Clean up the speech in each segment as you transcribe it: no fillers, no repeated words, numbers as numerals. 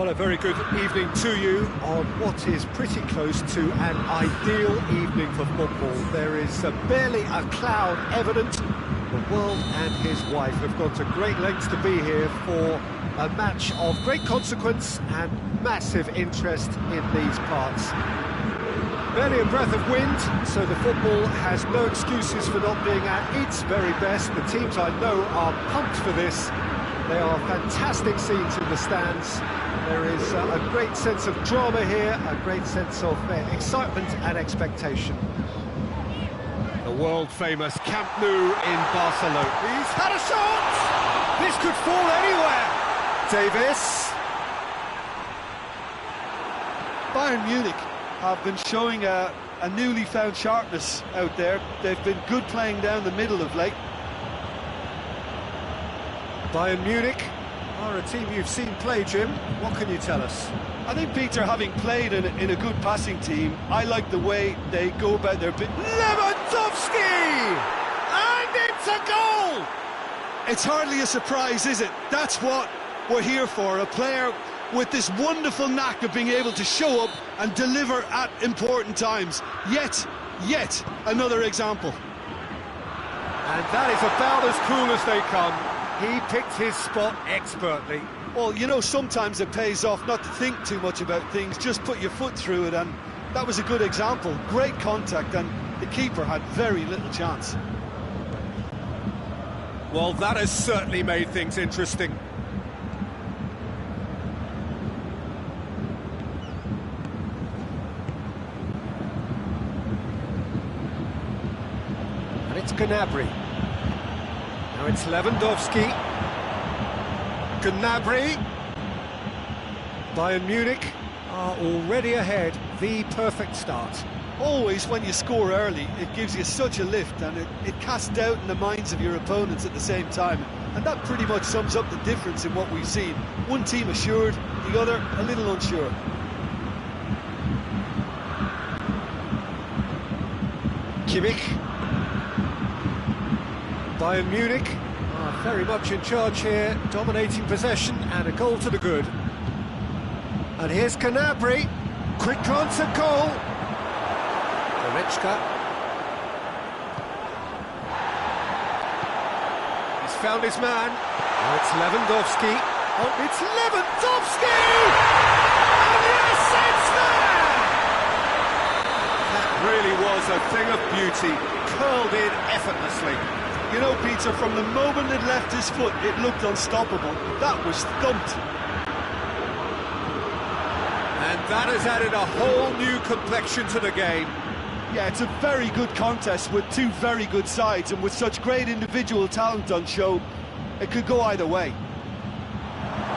Well, a very good evening to you on what is pretty close to an ideal evening for football. There is barely a cloud evident. The world and his wife have gone to great lengths to be here for a match of great consequence and massive interest in these parts. Barely a breath of wind, so the football has no excuses for not being at its very best. The teams I know are pumped for this. They are fantastic scenes in the stands. There is a great sense of drama here, a great sense of excitement and expectation. The world-famous Camp Nou in Barcelona. He's had a shot! This could fall anywhere! Davis. Bayern Munich have been showing a newly found sharpness out there. They've been good playing down the middle of late. Bayern Munich are a team you've seen play, Jim. What can you tell us? I think, Peter, having played in a good passing team, I like the way they go about their bit. Lewandowski! And it's a goal! It's hardly a surprise, is it? That's what we're here for, a player with this wonderful knack of being able to show up and deliver at important times. Yet another example. And that is about as cool as they come. He picked his spot expertly. Well, you know, sometimes it pays off not to think too much about things, just put your foot through it, and that was a good example. Great contact, and the keeper had very little chance. Well, that has certainly made things interesting. And it's Gnabry. Now it's Lewandowski. Gnabry. Bayern Munich are already ahead. The perfect start. Always when you score early, it gives you such a lift, and it casts doubt in the minds of your opponents at the same time. And that pretty much sums up the difference in what we've seen. One team assured, the other a little unsure. Kimmich. Bayern Munich are very much in charge here, dominating possession and a goal to the good. And here's Gnabry, quick glance at goal. Goretzka. He's found his man. Now it's Lewandowski. Oh, it's Lewandowski! And yes, it's there! That really was a thing of beauty, curled in effortlessly. You know, Peter, from the moment it left his foot, it looked unstoppable. That was thumped. And that has added a whole new complexion to the game. Yeah, it's a very good contest with two very good sides, and with such great individual talent on show, it could go either way.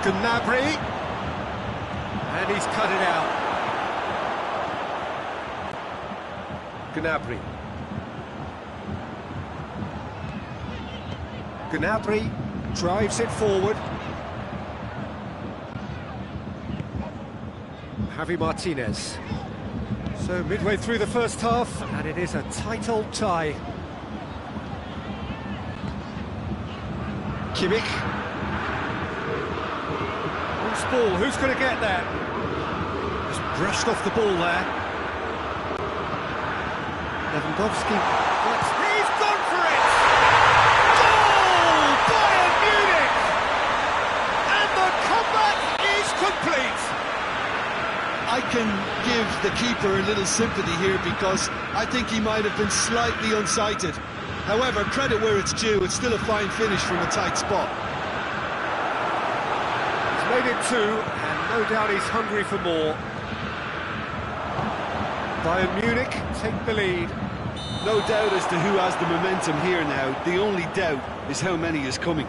Gnabry. And he's cut it out. Gnabry. Gnabry drives it forward. Javi Martinez. So midway through the first half, and it is a tight old tie. Kimmich. Loose ball, who's going to get that? Just brushed off the ball there. Lewandowski. He's gone for it! Goal! Bayern Munich! And the comeback is complete! I can give the keeper a little sympathy here, because I think he might have been slightly unsighted. However, credit where it's due, it's still a fine finish from a tight spot. He's made it two, and no doubt he's hungry for more. Bayern Munich take the lead. No doubt as to who has the momentum here now. The only doubt is how many is coming.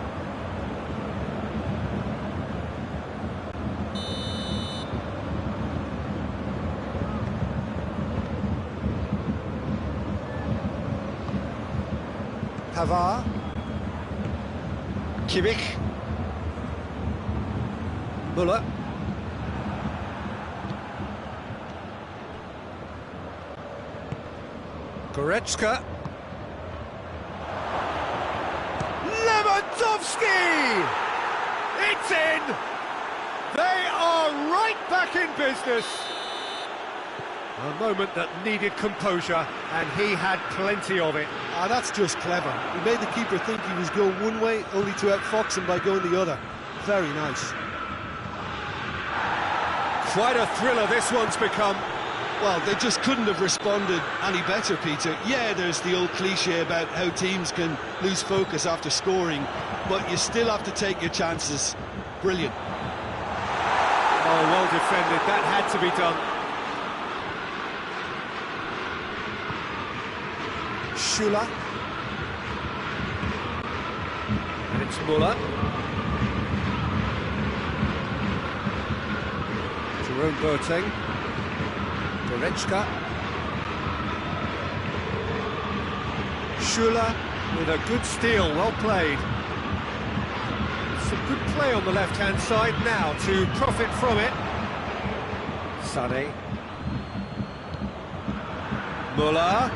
Pavard. Kimmich. Müller. Goretzka. Lewandowski! It's in! They are right back in business. A moment that needed composure, and he had plenty of it. Ah, that's just clever. He made the keeper think he was going one way, only to outfox him by going the other. Very nice. Quite a thriller this one's become. Well, they just couldn't have responded any better, Peter. Yeah, there's the old cliche about how teams can lose focus after scoring, but you still have to take your chances. Brilliant. Oh, well defended. That had to be done. Schüller. And it's Müller. Jerome Boateng. Goretzka. Schüller with a good steal, well played. Some good play on the left-hand side now to profit from it. Sané. Müller.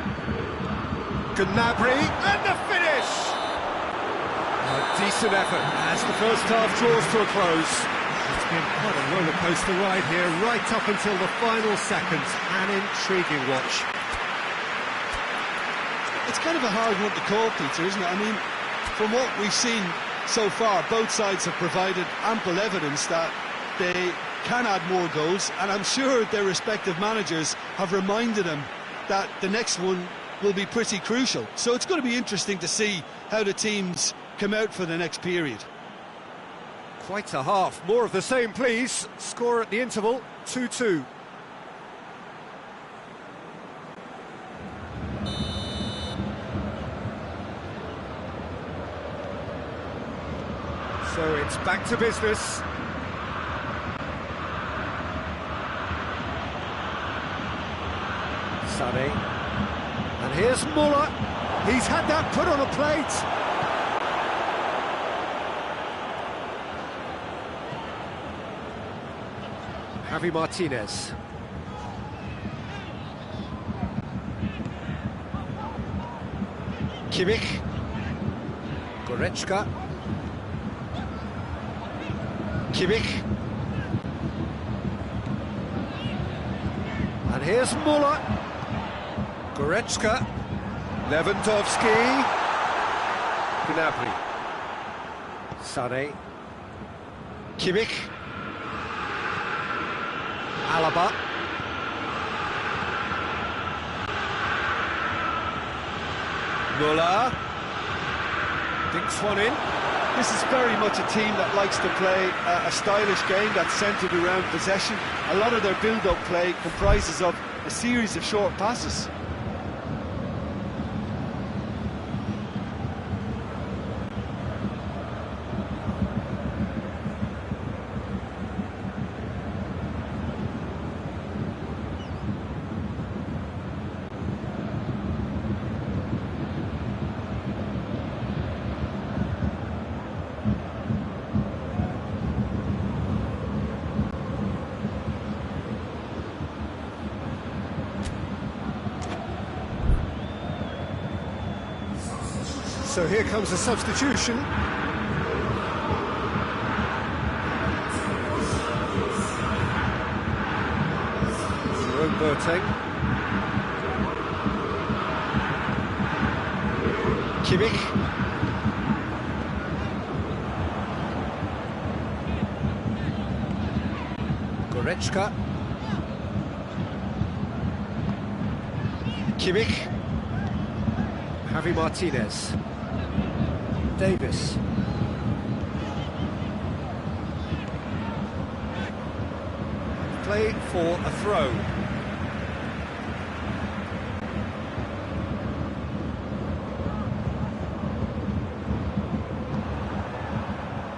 Gnabry, and the finish! A decent effort as the first half draws to a close. It's been quite a rollercoaster ride here, right up until the final seconds. An intriguing watch. It's kind of a hard one to call, Peter, isn't it? I mean, from what we've seen so far, both sides have provided ample evidence that they can add more goals, and I'm sure their respective managers have reminded them that the next one will be pretty crucial. So it's going to be interesting to see how the teams come out for the next period. Quite a half. More of the same, please. Score at the interval, 2-2. So it's back to business. Sané. And here's Müller. He's had that put on a plate. Javi Martinez. Kimmich. Goretzka. Kimmich. And here's Müller. Goretzka, Lewandowski, Gnabry, Sané, Kimmich, Alaba, Müller, dinks one in. This is very much a team that likes to play a stylish game that's centred around possession. A lot of their build-up play comprises of a series of short passes. So here comes a substitution. Jerome Boateng. Kimmich. Goretzka. Kimmich. Javi Martinez. Davis. Play for a throw.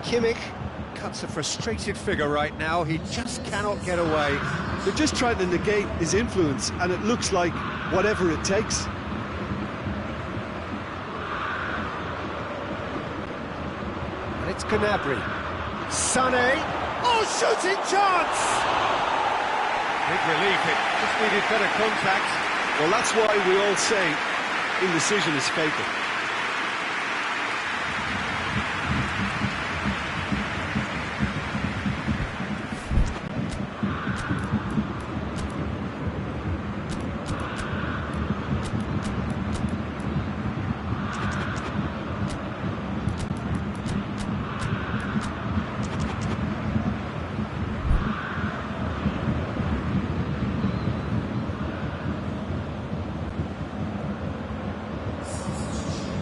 Kimmich cuts a frustrated figure right now. He just cannot get away. They're just trying to negate his influence, and it looks like whatever it takes. It's Gnabry. Sané. Oh, shooting chance! Big relief, it just needed better contact. Well, that's why we all say indecision is fatal.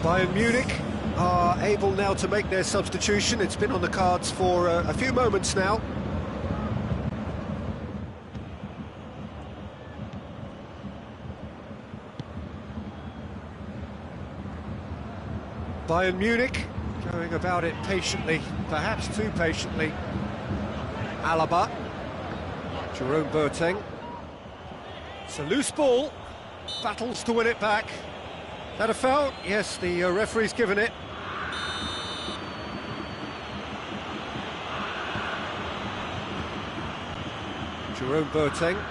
Bayern Munich are able now to make their substitution. It's been on the cards for a few moments now. Bayern Munich going about it patiently, perhaps too patiently. Alaba, Jerome Boateng. It's a loose ball, battles to win it back. That a foul? Yes, the referee's given it. Jerome Boateng.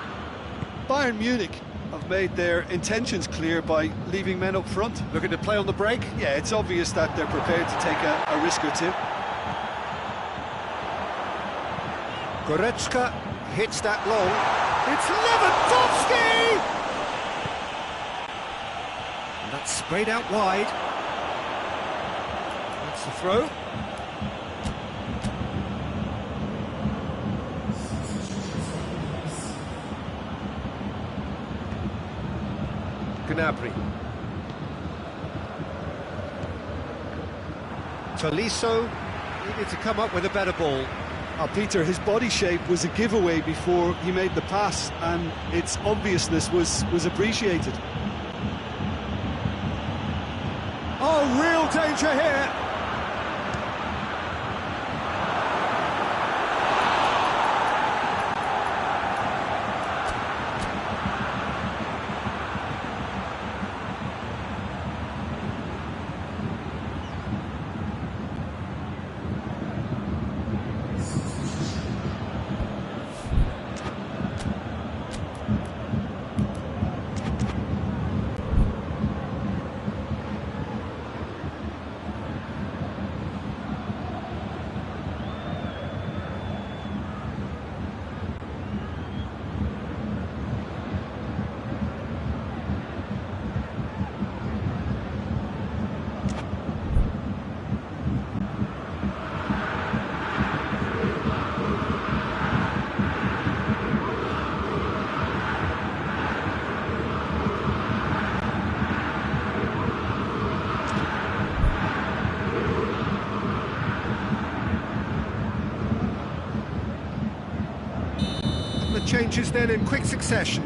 Bayern Munich have made their intentions clear by leaving men up front. Looking to play on the break? Yeah, it's obvious that they're prepared to take a risk or two. Goretzka hits that long. It's Lewandowski! And that's sprayed out wide. That's the throw. Gnabry. Tolisso needed to come up with a better ball. Peter, his body shape was a giveaway before he made the pass, and its obviousness was appreciated. Oh, real danger here! Changes then in quick succession.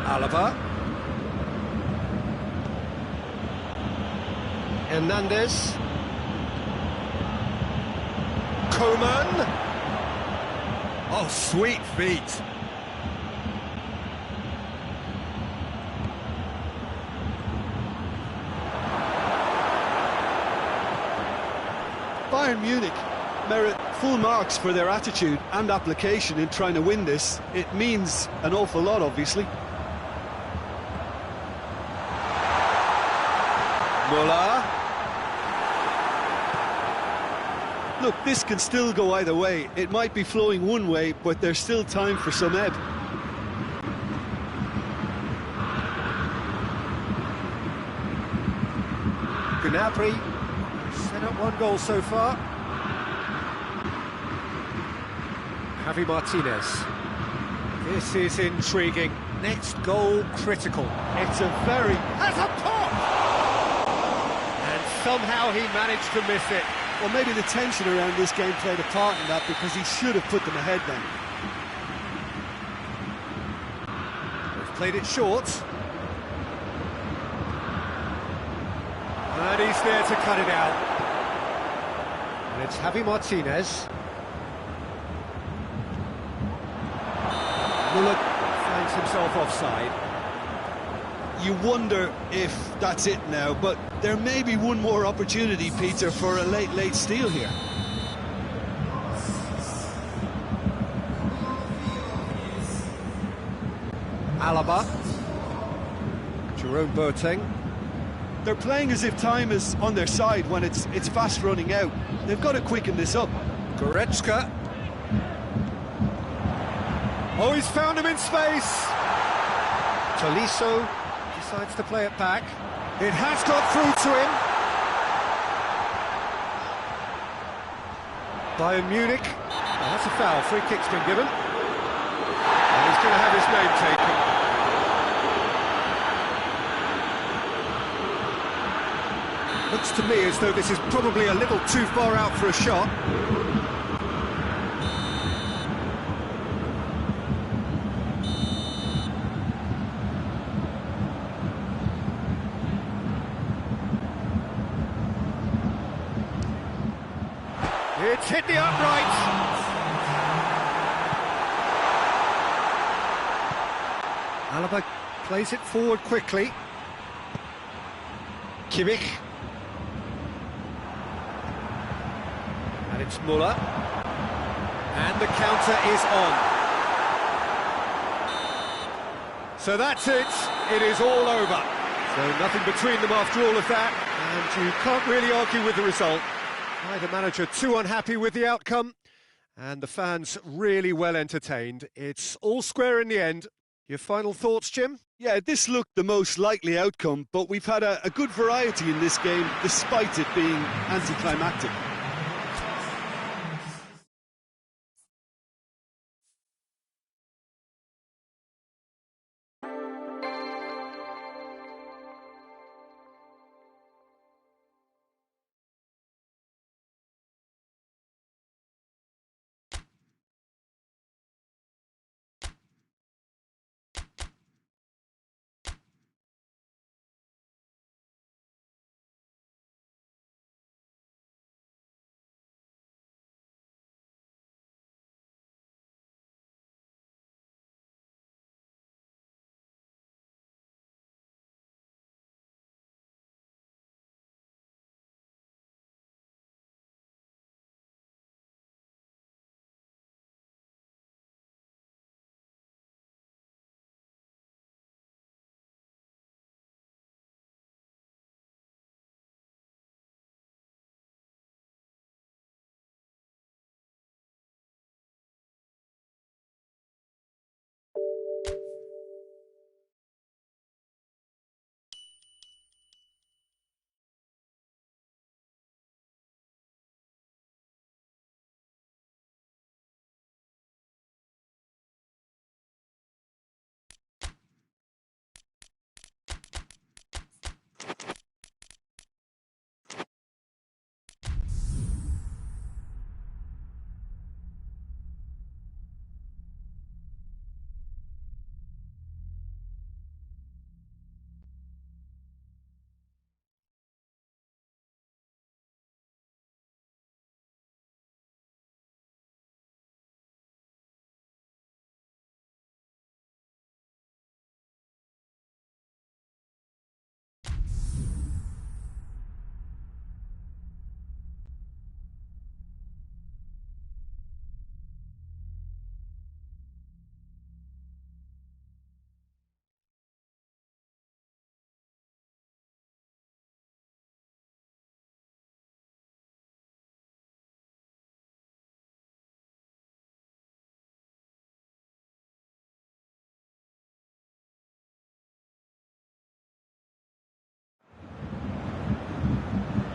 Alaba. Hernandez. Coman. Oh, sweet feet. Bayern Munich merit full marks for their attitude and application in trying to win this. It means an awful lot, obviously. Muller. Look, this can still go either way. It might be flowing one way, but there's still time for some ebb. Gnabry set up one goal so far. Javi Martinez. This is intriguing. Next goal critical. It's a very... Has a pop! And somehow he managed to miss it. Well, maybe the tension around this game played a part in that, because he should have put them ahead then. They've played it short. And he's there to cut it out. And it's Javi Martinez. Muller finds himself offside. You wonder if that's it now, but there may be one more opportunity, Peter, for a late steal here. Alaba. Jerome Boateng. They're playing as if time is on their side when it's fast running out. They've got to quicken this up. Goretzka. Oh, he's found him in space. Tolisso decides to play it back. It has got through to him. Bayern Munich. Oh, that's a foul. Free kick's been given. And he's going to have his name taken. looks to me as though this is probably a little too far out for a shot. It's hit the uprights. Alaba plays it forward quickly. Kimmich. And it's Muller. And the counter is on. So that's it. It is all over. So nothing between them after all of that. And you can't really argue with the result. Neither manager too unhappy with the outcome. And the fans really well entertained. It's all square in the end. Your final thoughts, Jim? Yeah, this looked the most likely outcome, but we've had a good variety in this game, despite it being anticlimactic.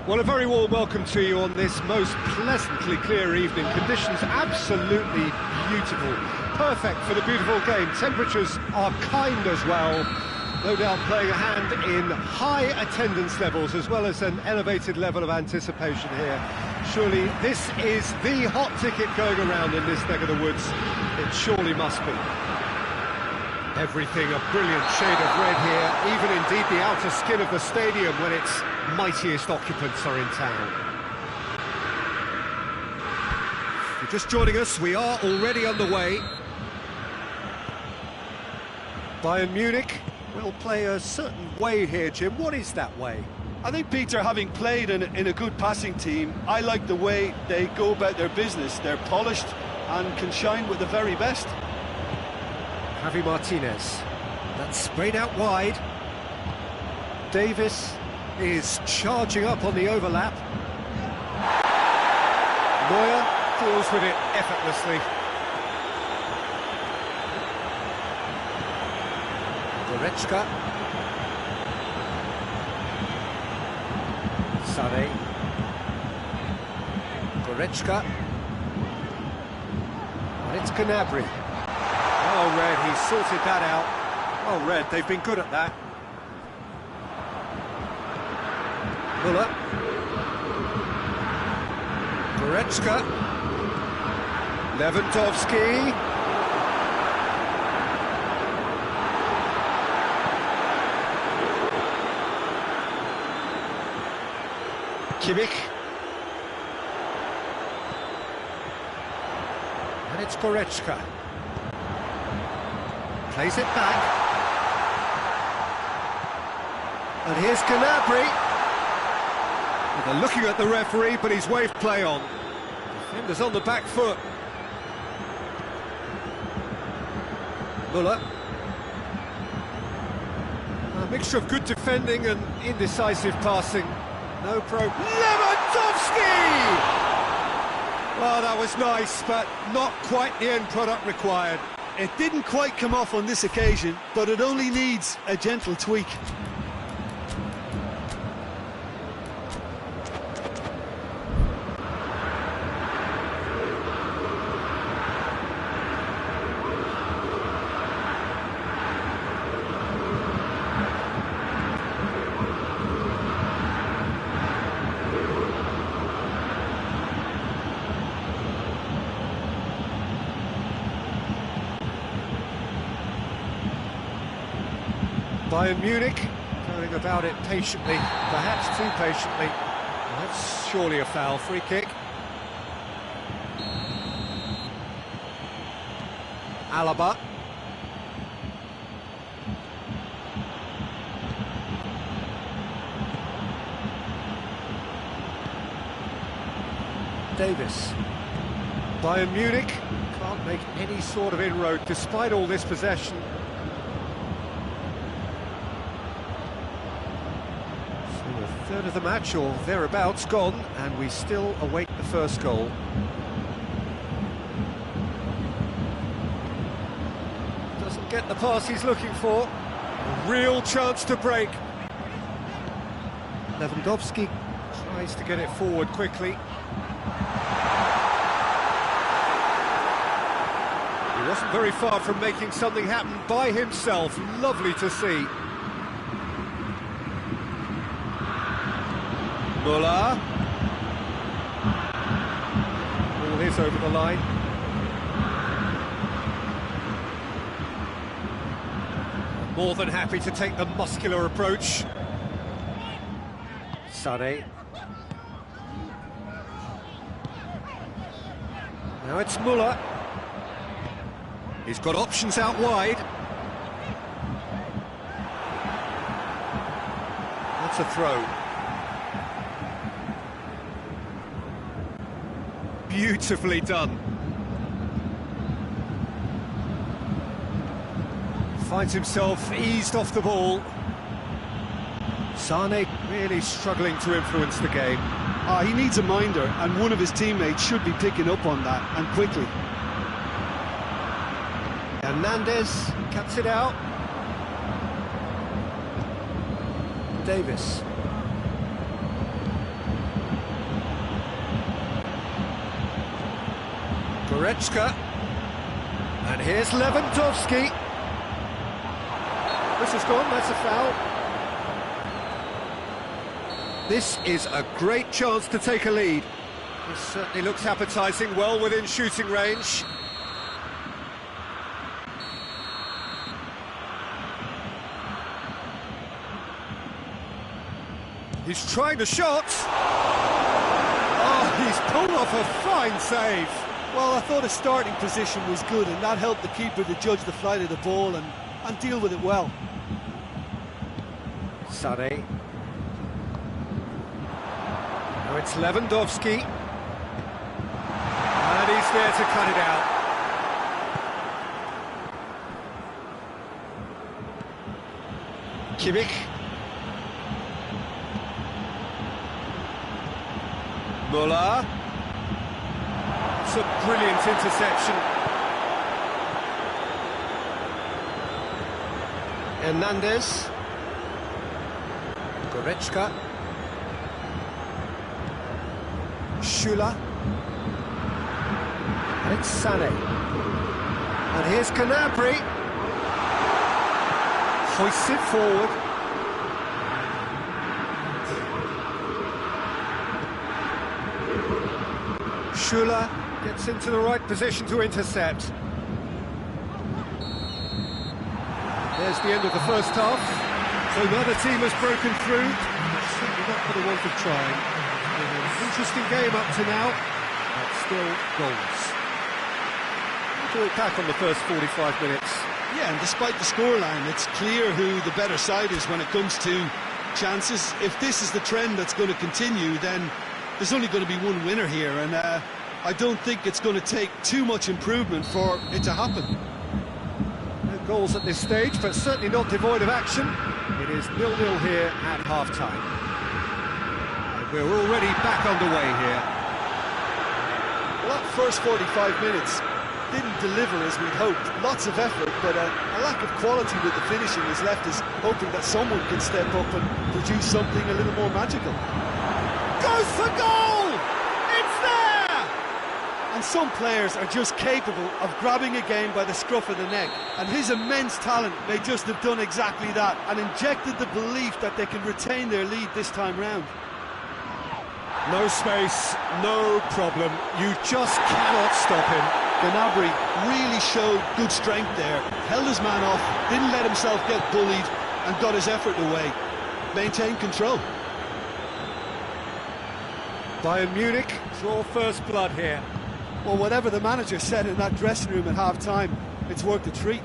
Well, a very warm welcome to you on this most pleasantly clear evening. Conditions absolutely beautiful. Perfect for the beautiful game. Temperatures are kind as well. No doubt playing a hand in high attendance levels as well as an elevated level of anticipation here. Surely this is the hot ticket going around in this neck of the woods. It surely must be. Everything a brilliant shade of red here, even indeed the outer skin of the stadium when its mightiest occupants are in town. If you're just joining us, we are already underway. Bayern Munich will play a certain way here, Jim. What is that way? I think, Peter, having played in a good passing team, I like the way they go about their business. They're polished and can shine with the very best. Javi Martinez, that's sprayed out wide. Davis is charging up on the overlap. Neuer deals with it effortlessly. Goretzka. Sane. Goretzka. And it's Gnabry. Oh, Red, he's sorted that out. Oh, Red, they've been good at that. Muller. Goretzka. Lewandowski. Kimmich. And it's Goretzka. Plays it back. And here's Gnabry. They're looking at the referee, but he's waved play on. Defender's on the back foot. Müller. A mixture of good defending and indecisive passing. No Lewandowski! Well, that was nice, but not quite the end product required. It didn't quite come off on this occasion, but it only needs a gentle tweak. Bayern Munich going about it patiently, perhaps too patiently. That's surely a foul. Free kick. Alaba. Davis. Bayern Munich can't make any sort of inroad despite all this possession. A third of the match or thereabouts gone, and we still await the first goal. Doesn't get the pass he's looking for. A real chance to break. Lewandowski tries to get it forward quickly. He wasn't very far from making something happen by himself. Lovely to see. Müller. All his over the line. More than happy to take the muscular approach. Sané. Now it's Müller. He's got options out wide. That's a throw. Beautifully done. Finds himself eased off the ball. Sané really struggling to influence the game. He needs a minder, and one of his teammates should be picking up on that, and quickly. Hernandez cuts it out. Davis. Goretzka. And here's Lewandowski. This is gone, that's a foul. This is a great chance to take a lead. This certainly looks appetising, well within shooting range. He's trying the shot. Oh, he's pulled off a fine save. Well, I thought his starting position was good, and that helped the keeper to judge the flight of the ball and deal with it well. Sané. Now it's Lewandowski. And he's there to cut it out. Kimmich. Müller. It's a brilliant interception. Hernandez. Goretzka. Schüller. And it's Sané. And here's Gnabry. Hoists it forward. Dixuha gets into the right position to intercept. There's the end of the first half. So another team has broken through. But certainly not for the want of trying. An interesting game up to now, but still goals. What do we look back on the first 45 minutes? Yeah, and despite the scoreline, it's clear who the better side is when it comes to chances. If this is the trend that's going to continue, then there's only going to be one winner here, and I don't think it's going to take too much improvement for it to happen. No goals at this stage, but certainly not devoid of action. It is 0-0 here at half-time. And we're already back underway here. Well, that first 45 minutes didn't deliver as we'd hoped. Lots of effort, but a lack of quality with the finishing has left us hoping that someone can step up and produce something a little more magical. Goes for goal! It's there! And some players are just capable of grabbing a game by the scruff of the neck, and his immense talent may just have done exactly that and injected the belief that they can retain their lead this time round. No space, no problem. You just cannot stop him. Gnabry really showed good strength there, held his man off, didn't let himself get bullied, and got his effort away. Maintained control. Bayern Munich draw first blood here. Well, whatever the manager said in that dressing room at half-time, it's worked a treat.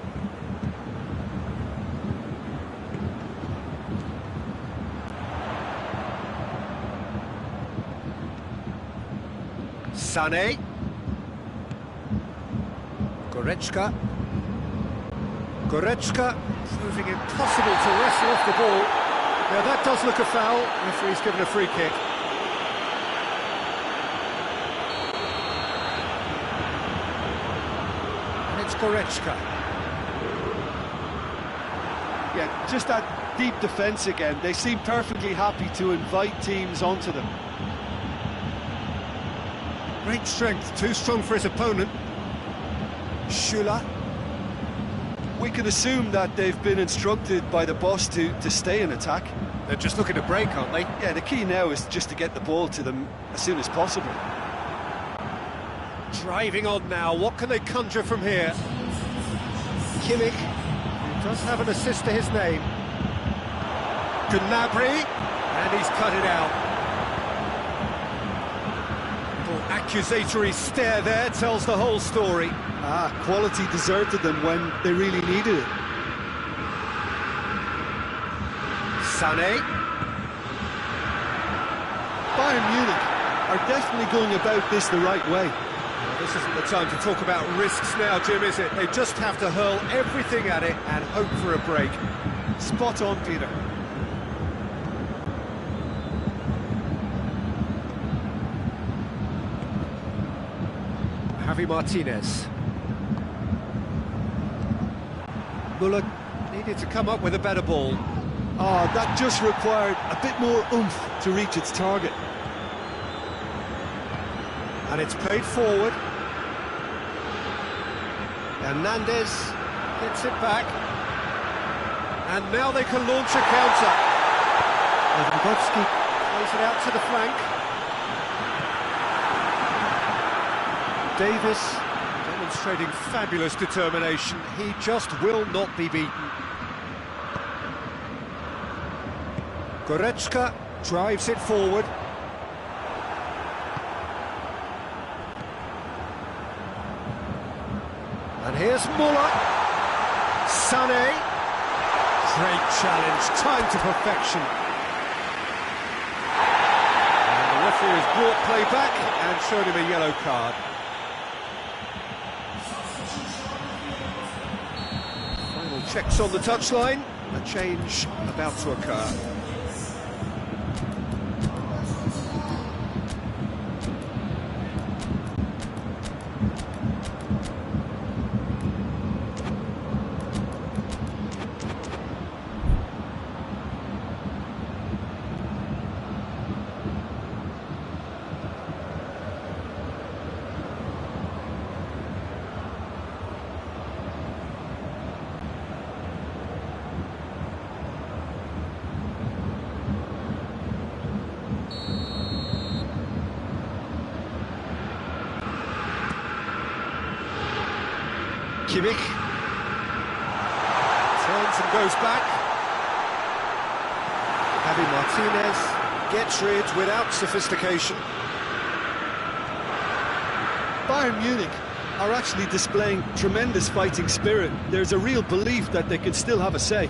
Sané. Goretzka. Goretzka proving impossible to wrestle off the ball. Now that does look a foul. Referee's given a free kick. And it's Goretzka. Yeah, just that deep defence again. They seem perfectly happy to invite teams onto them. Great strength, too strong for his opponent. Schüller. We can assume that they've been instructed by the boss to stay in attack. They're just looking to break, aren't they? Yeah, the key now is just to get the ball to them as soon as possible. Driving on now, what can they conjure from here? Kimmich, who does have an assist to his name. Gnabry, and he's cut it out. Accusatory stare there tells the whole story. Quality deserted them when they really needed it. Sané. Bayern Munich are definitely going about this the right way. Well, this isn't the time to talk about risks now, Jim, is it? They just have to hurl everything at it and hope for a break. Spot on, Peter. Javi Martinez. Müller needed to come up with a better ball. That just required a bit more oomph to reach its target. And it's played forward. Hernandez gets it back. And now they can launch a counter. Lewandowski plays it out to the flank. Davis demonstrating fabulous determination. He just will not be beaten. Goretzka drives it forward. And here's Müller. Sané. Great challenge, timed to perfection. And the referee has brought play back and showed him a yellow card. Final checks on the touchline. A change about to occur. Kimmich. Turns and goes back. Javi Martinez gets rid without sophistication. Bayern Munich are actually displaying tremendous fighting spirit. There's a real belief that they can still have a say.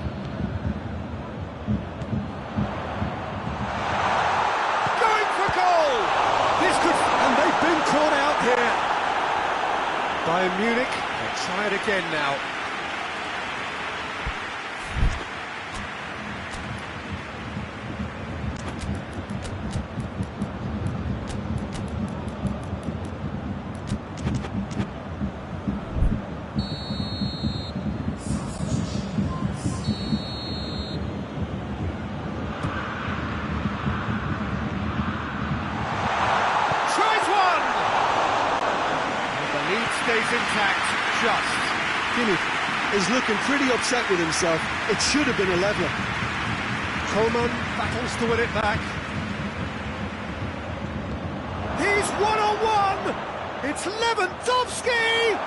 Going for goal! This could... and they've been caught out here. Bayern Munich, they try it again now. Stays intact, just. Kimmich is looking pretty upset with himself. It should have been a leveller. Coleman battles to win it back. He's one-on-one! It's Lewandowski!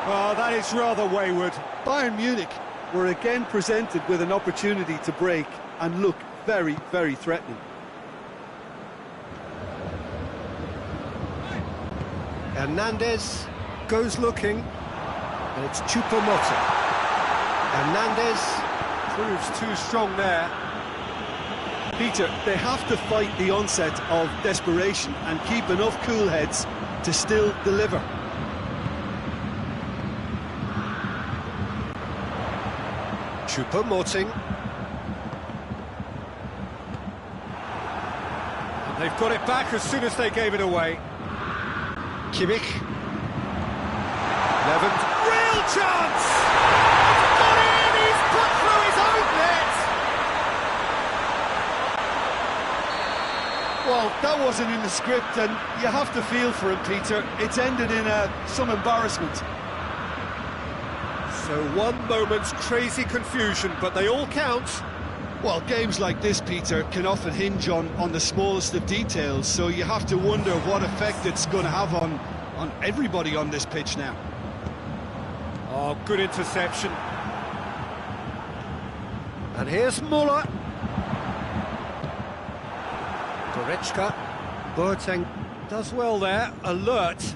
Oh, that is rather wayward. Bayern Munich were again presented with an opportunity to break and look very, very threatening. Hernandez goes looking, and it's Choupo-Moting. Hernandez proves too strong there. Peter, they have to fight the onset of desperation and keep enough cool heads to still deliver. Choupo-Moting. And they've got it back as soon as they gave it away. Kimmich. Levent. Real chance! He's got in! He's put through his own net! Well, that wasn't in the script, and you have to feel for him, Peter. It's ended in some embarrassment. So one moment's crazy confusion, but they all count. Well, games like this, Peter, can often hinge on the smallest of details, so you have to wonder what effect it's going to have on everybody on this pitch now. Oh, good interception. And here's Muller. Goretzka. Boateng does well there, alert.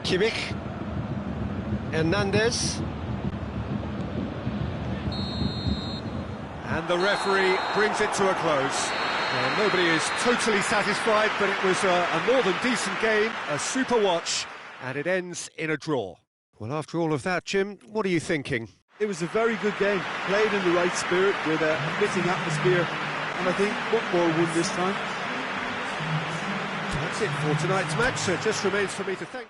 Kimmich. Hernandez. And the referee brings it to a close. Well, nobody is totally satisfied, but it was a more than decent game, a super watch, and it ends in a draw. Well, after all of that, Jim, what are you thinking? It was a very good game, played in the right spirit with a fitting atmosphere, and I think Football won this time. That's it for tonight's match, so it just remains for me to thank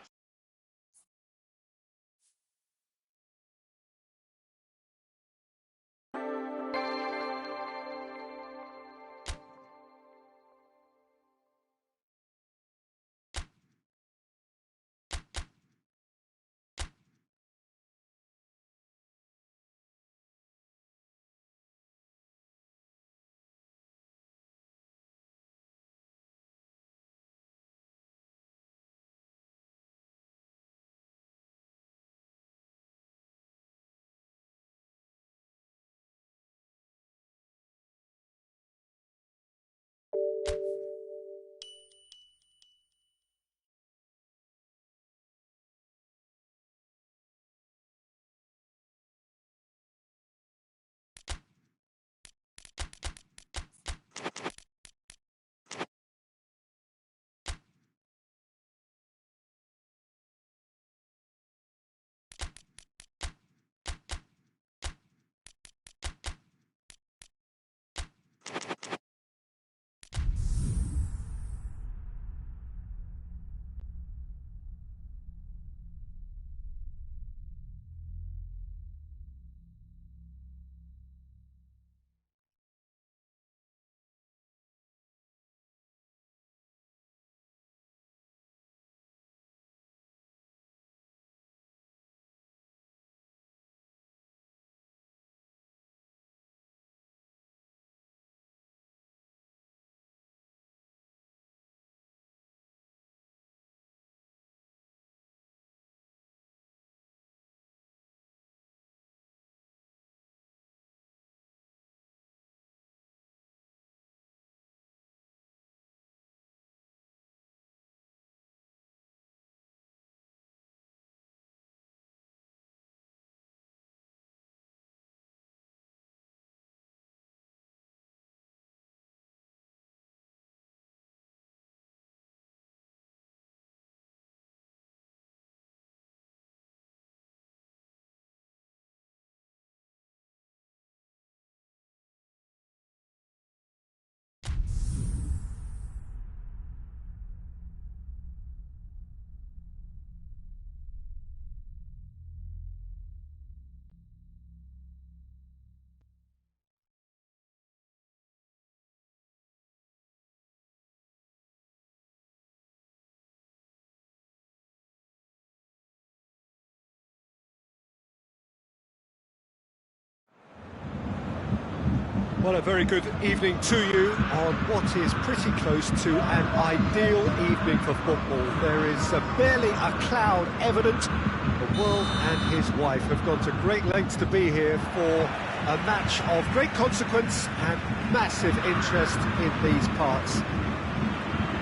Well, a very good evening to you on what is pretty close to an ideal evening for football. There is barely a cloud evident. The world and his wife have gone to great lengths to be here for a match of great consequence and massive interest in these parts.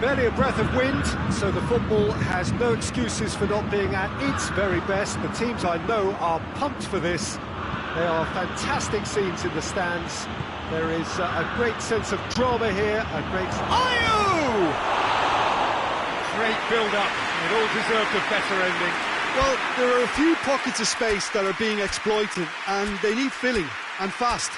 Barely a breath of wind, so the football has no excuses for not being at its very best. The teams I know are pumped for this. They are fantastic scenes in the stands. There is a great sense of drama here, a great... Ayew! Great build-up. It all deserved a better ending. Well, there are a few pockets of space that are being exploited, and they need filling, and fast.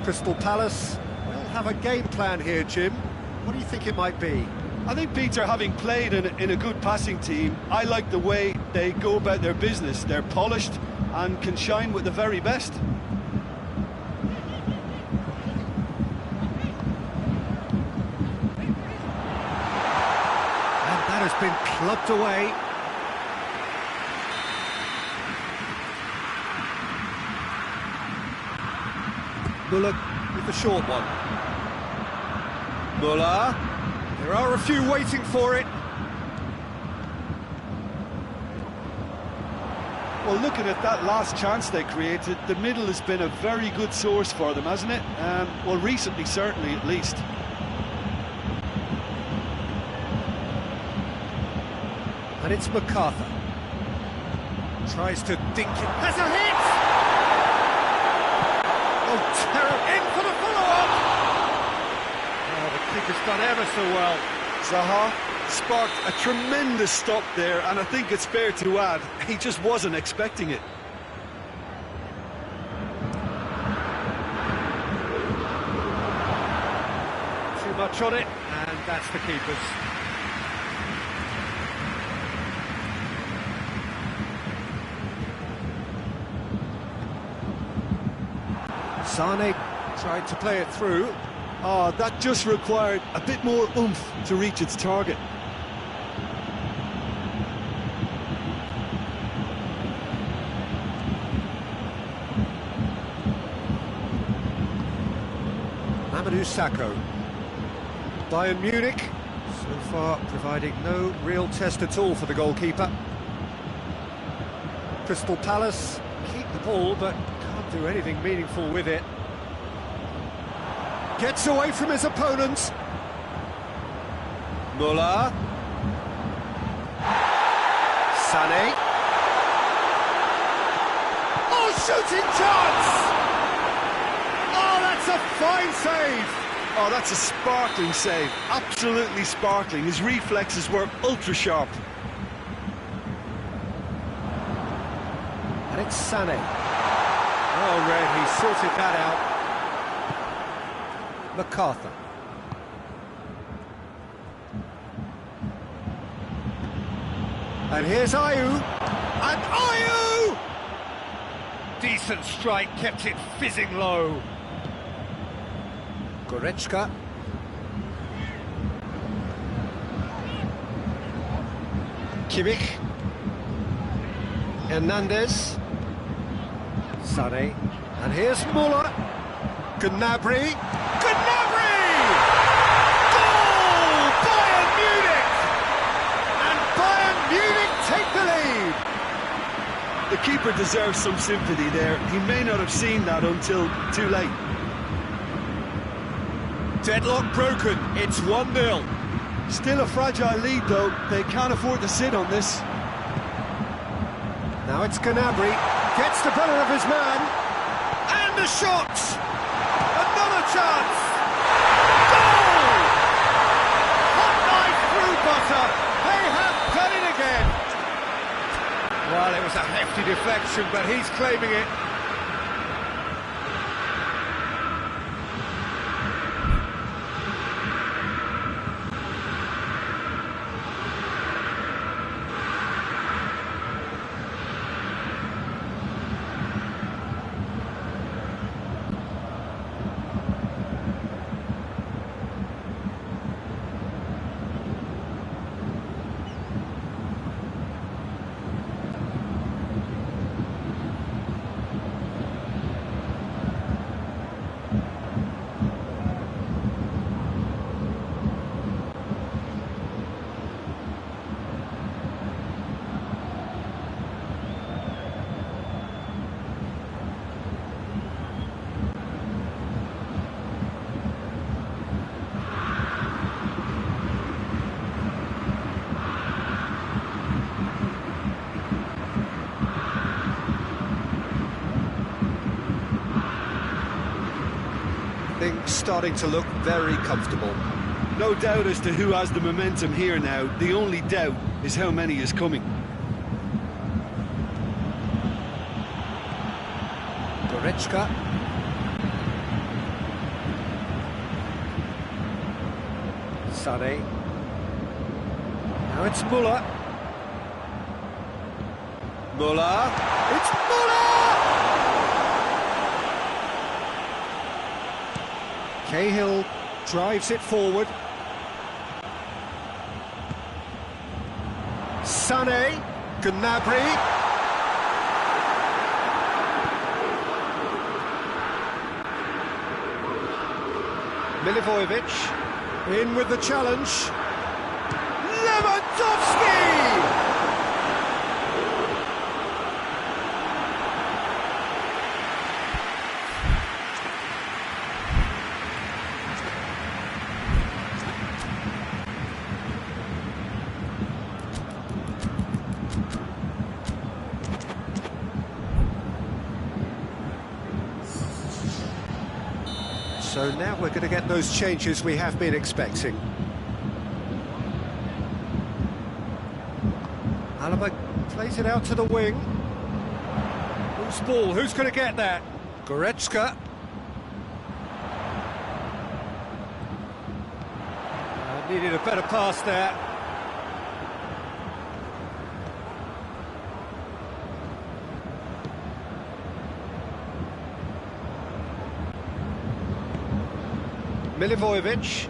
Crystal Palace will have a game plan here, Jim. What do you think it might be? I think, Peter, having played in a good passing team, I like the way they go about their business. They're polished and can shine with the very best. And that has been clubbed away. Muller with the short one. Muller. There are a few waiting for it. Well, looking at that last chance they created, the middle has been a very good source for them, hasn't it? Well, recently, certainly, at least. And it's MacArthur. Tries to dink it. Has a hit! Oh, terrible! In for the follow-up! Oh, the keeper's done ever so well. Zaha sparked a tremendous stop there, and I think it's fair to add, he just wasn't expecting it. Too much on it, and that's the keeper's. Sane tried to play it through. Oh, that just required a bit more oomph to reach its target. Mamadou Sakho. Bayern Munich, so far providing no real test at all for the goalkeeper. Crystal Palace keep the ball, but can't do anything meaningful with it. Gets away from his opponents. Muller. Sané. Oh, shooting chance! Oh, that's a fine save! Oh, that's a sparkling save. Absolutely sparkling. His reflexes were ultra sharp. And it's Sané. Oh, Red, he sorted that out. MacArthur. And here's Ayew. And Ayew! Decent strike, kept it fizzing low. Goretzka. Kimmich. Hernandez. Sané. And here's Muller. Gnabry. Gnabry! Goal! Bayern Munich! And Bayern Munich take the lead! The keeper deserves some sympathy there. He may not have seen that until too late. Deadlock broken. It's 1-0. Still a fragile lead, though. They can't afford to sit on this. Now it's Gnabry, gets the better of his man, and the shot! Another chance! Goal! Hot knife through butter, they have done it again! Well, it was a hefty deflection, but he's claiming it. Things starting to look very comfortable. No doubt as to who has the momentum here now. The only doubt is how many is coming. Goretzka. Sané. Now it's Müller. Müller. It's Müller! Cahill drives it forward. Sané, Gnabry. Milivojevic in with the challenge. Lewandowski! So now we're going to get those changes we have been expecting. Alaba plays it out to the wing. Loose ball, who's going to get that? Goretzka. Needed a better pass there. Milivojevic.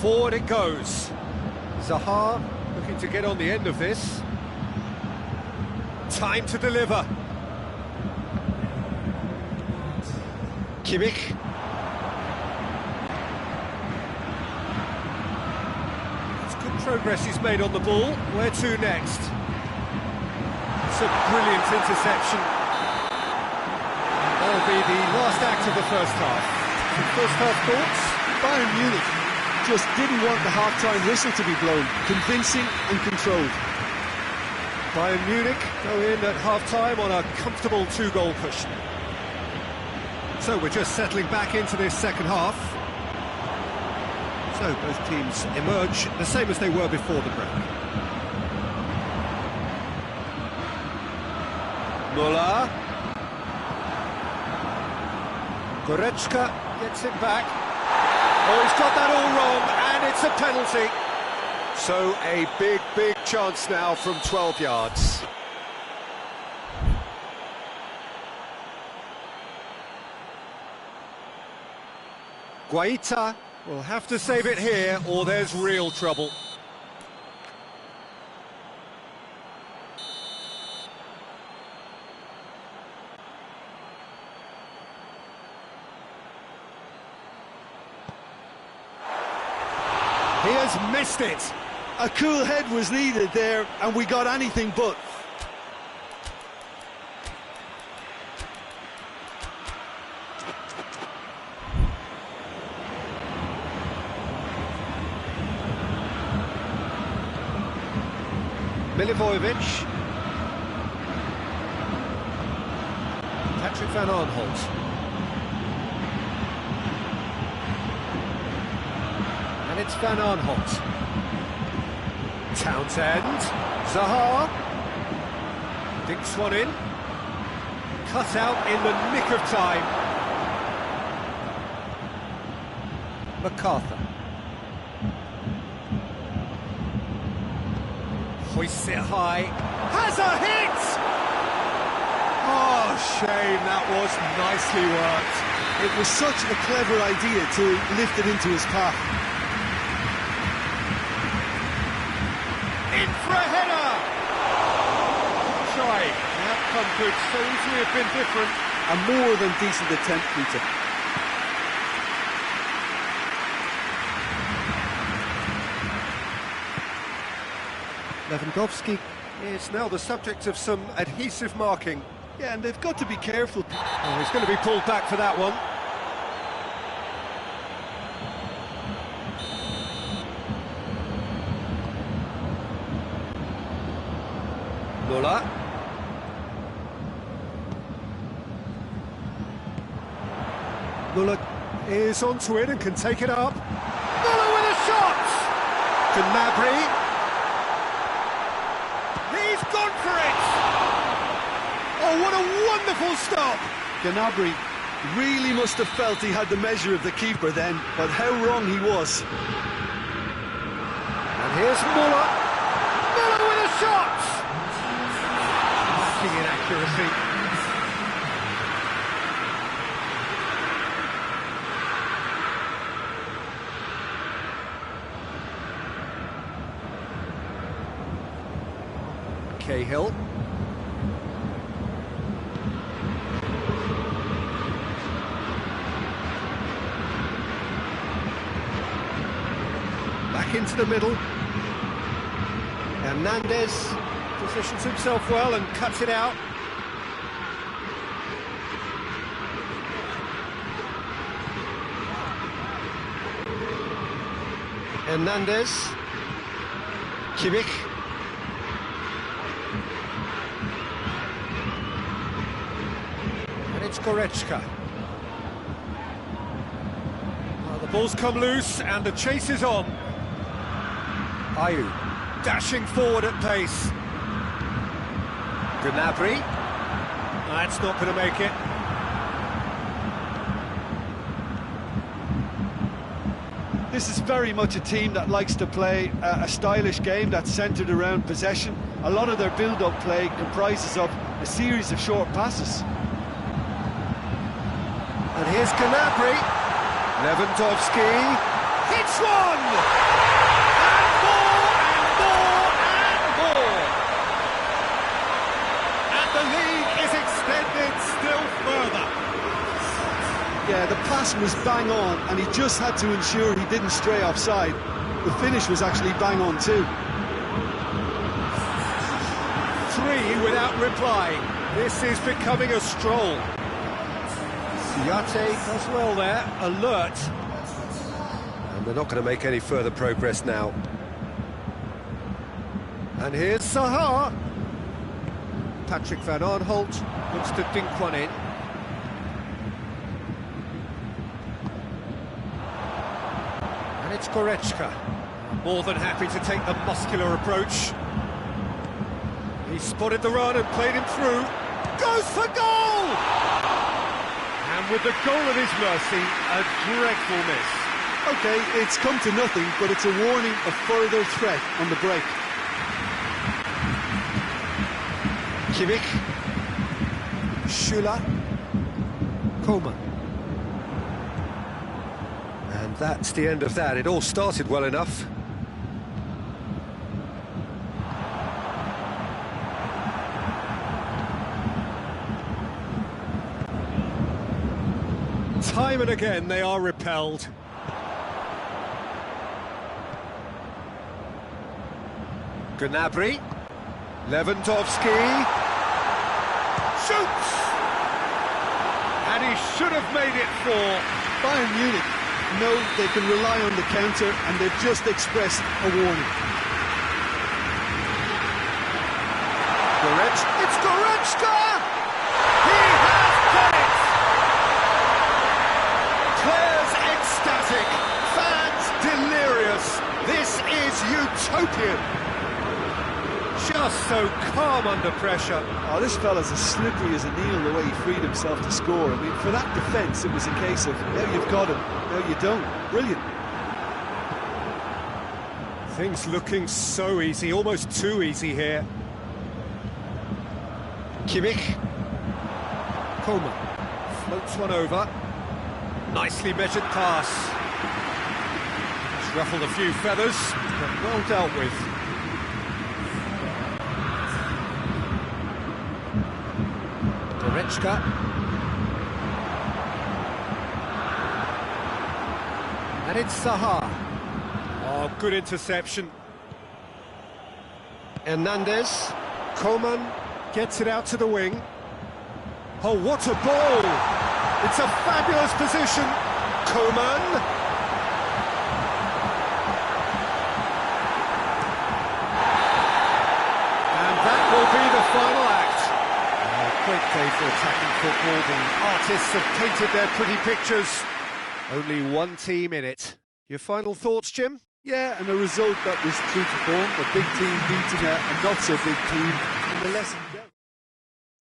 Forward it goes. Zaha looking to get on the end of this. Time to deliver. Kimmich. It's good progress he's made on the ball. Where to next? It's a brilliant interception. That'll be the last act of the first half. Some first half thoughts? Bayern Munich just didn't want the half-time whistle to be blown. Convincing and controlled. Bayern Munich go in at half-time on a comfortable two-goal push. So we're just settling back into this second half. So both teams emerge the same as they were before the break. Müller. Goretzka gets it back. Oh, he's got that all wrong, and it's a penalty. So a big chance now from 12 yards. Guaita will have to save it here, or there's real trouble. He has missed it. A cool head was needed there, and we got anything but. Milivojevic. Patrick van Aanholt. And it's Van Aanholt. Townsend. Zaha. Dinks one in. Cut out in the nick of time. MacArthur. Hoists it high. Has a hit! Oh, shame, that was nicely worked. It was such a clever idea to lift it into his path. In for a header! Shy. The outcome could so easily have been different. A more than decent attempt, Peter. Lewandowski is now the subject of some adhesive marking. Yeah, and they've got to be careful. Oh, he's going to be pulled back for that one. Muller. Muller is onto it and can take it up. Muller with a shot! Gnabry. He's gone for it! Oh, what a wonderful stop! Gnabry really must have felt he had the measure of the keeper then, but how wrong he was. And here's Muller. Muller with a shot! Lacking in accuracy. Cahill. Back into the middle. Hernandez positions himself well and cuts it out. Hernandez. Kimmich. It's Goretzka. Well, the ball's come loose and the chase is on. Ayew dashing forward at pace. Gnabry. That's not going to make it. This is very much a team that likes to play a stylish game that's centred around possession. A lot of their build-up play comprises of a series of short passes. And here's Gnabry. Lewandowski hits one! And more, and more, and more! And the lead is extended still further. Yeah, the pass was bang on, and he just had to ensure he didn't stray offside. The finish was actually bang on too. 3 without reply. This is becoming a stroll. Yate does well there, alert. And they're not going to make any further progress now. And here's Zaha. Patrick van Aanholt looks to dink one in. And it's Goretzka. More than happy to take the muscular approach. He spotted the run and played him through. Goes for goal! And with the goal at his mercy, a dreadful miss. OK, it's come to nothing, but it's a warning of further threat on the break. Kimmich. Schüller. Coman. And that's the end of that. It all started well enough. Time and again they are repelled. Gnabry. Lewandowski. Shoots! And he should have made it 4. Bayern Munich know they can rely on the counter, and they've just expressed a warning. It's Goretzka! He has done it! Players ecstatic, fans delirious. This is utopian. Just so calm under pressure. Oh, this fella's as slippery as a needle the way he freed himself to score. I mean, for that defence, it was a case of, now you've got him, now you don't. Brilliant. Things looking so easy, almost too easy here. Kimmich. Coleman floats one over. Nicely measured pass. It's ruffled a few feathers, but well dealt with. Goretzka. And it's Zaha. Oh, good interception. Hernandez. Coleman gets it out to the wing. Oh, what a ball! It's a fabulous position. Coleman. And that will be the final act. A great day for attacking football. The artists have painted their pretty pictures. Only one team in it. Your final thoughts, Jim? Yeah, and a result that was true to form. A big team beating a not-so-big team. And the lesson...